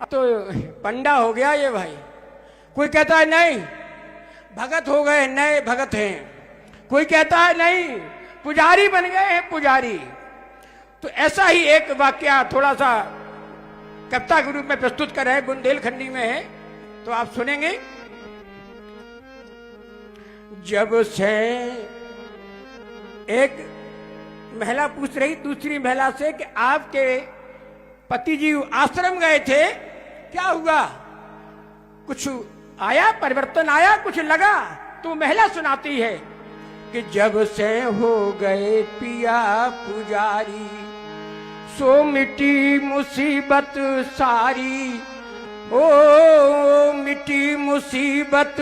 तो पंडा हो गया ये भाई। कोई कहता है नहीं भगत हो गए, नए भगत हैं। कोई कहता है नहीं पुजारी बन गए हैं पुजारी। तो ऐसा ही एक वाक्य थोड़ा सा कविता के रूप में प्रस्तुत कर रहे हैं, बुंदेलखंडी में है, तो आप सुनेंगे। जब से एक महिला पूछ रही दूसरी महिला से कि आपके पति जी आश्रम गए थे, क्या हुआ, कुछ आया, परिवर्तन आया, कुछ लगा? तो महिला सुनाती है कि जब से हो गए पिया पुजारी सो मिटी मुसीबत सारी, ओ मिटी मुसीबत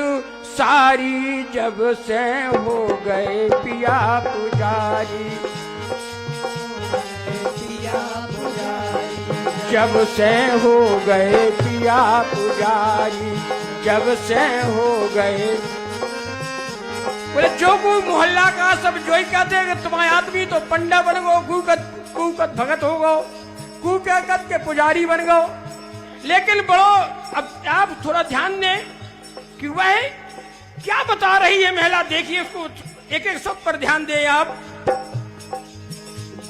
सारी, जब से हो गए पिया पुजारी, जब से हो गए पिया पुजारी, जब से हो गए। बोले जो कोई मोहल्ला का सब जो ही कहते हैं कि तुम्हारे आदमी तो पंडा बन गो, कुकत भगत हो गो, कुकत के पुजारी बन गो। लेकिन बड़ो अब आप थोड़ा ध्यान दें कि वह क्या बता रही है महिला, देखिए उसको एक एक शब्द पर ध्यान दें आप।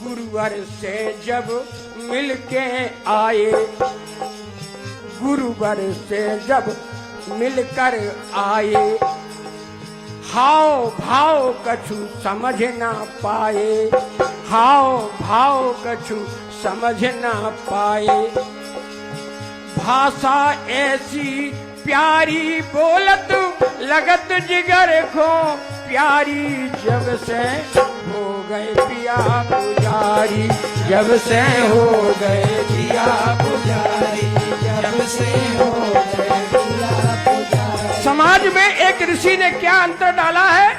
गुरुवर से जब मिलके आए, गुरुवर से जब मिलकर आए, हाव भाव कछु समझ ना पाए, हाव भाव कछु समझ ना पाए। भाषा ऐसी प्यारी बोलत लगत जिगर को प्यारी, जब से हो गए पिया पुजारी, जब से हो गए पिया पुजारी, जब से हो गए पिया पुजारी। समाज में एक ऋषि ने क्या अंतर डाला है,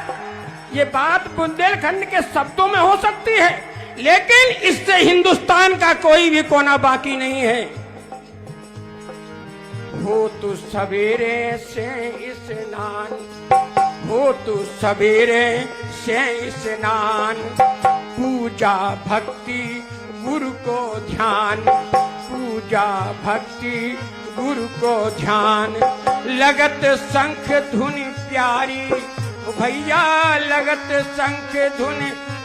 ये बात बुंदेलखंड के शब्दों में हो सकती है, लेकिन इससे हिंदुस्तान का कोई भी कोना बाकी नहीं है। हो तू सवेरे से स्नान, हो तू सवेरे से स्नान, पूजा भक्ति गुरु को ध्यान, पूजा भक्ति गुरु को ध्यान। लगत शंख धुन प्यारी भैया, लगत शंख धुन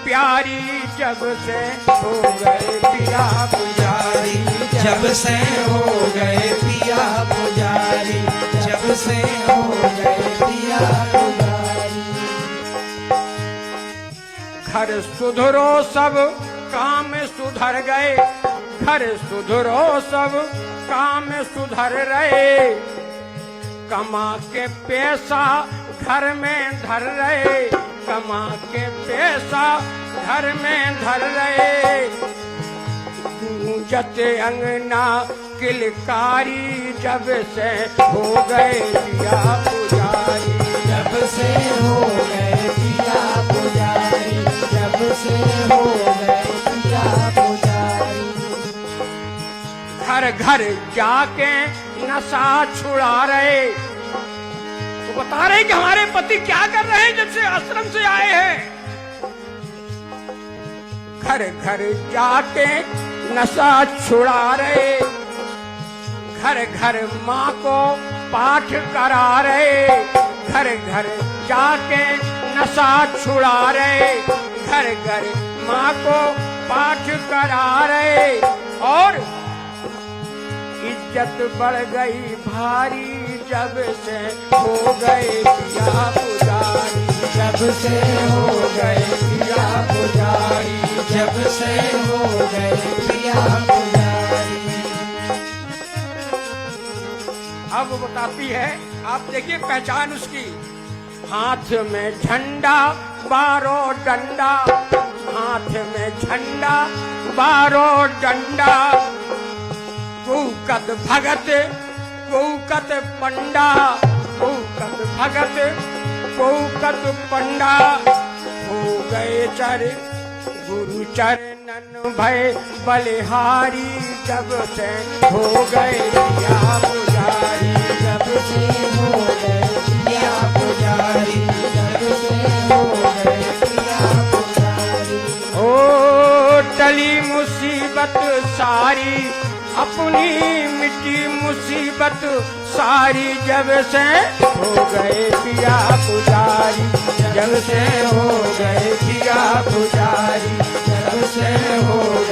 प्यारी, जब से हो गए पिया पुजारी, जब से हो गए पिया पुजारी, जब से हो गए पिया पुजारी। घर सुधरो सब काम सुधर गए, घर सुधरो सब काम सुधर रहे, कमा के पैसा घर में धर रहे, कमा के पैसा घर में धर रहे। गूंजत अंगना किलकारी, जब से हो गए पिया पुजारी, जब से हो गए पिया पुजारी, जब से हो गए पिया पुजारी। घर घर जाके नशा छुड़ा रहे, तो बता रहे कि हमारे पति क्या कर रहे हैं जब से आश्रम से आए हैं। घर घर जाके नशा छुड़ा रहे, घर घर माँ को पाठ करा रहे, घर घर जाके नशा छुड़ा रहे, घर घर माँ को पाठ करा रहे। और इज्जत बढ़ गई भारी, जब से हो गए पिया पुजारी, जब से हो गए पिया पुजारी, जब से हो गए पिया पुजारी। अब वो बताती है, आप देखिए पहचान उसकी। हाथ में झंडा बारो डंडा, हाथ में झंडा बारो डंडा, कुकत भगत कुकत पंडा, कुकत भगत कुकत पंडा। हो गए चर गुरु चरणन भय बलिहारी, जब से हो गए पिया पुजारी, जब से हो गए पिया पुजारी, जब से हो गए पिया पुजारी। ओ टली मुसीबत सारी, अपनी मिट्टी मुसीबत सारी जब से हो गए पिया पुजारी, जब से हो गए पिया पुजारी, जब से हो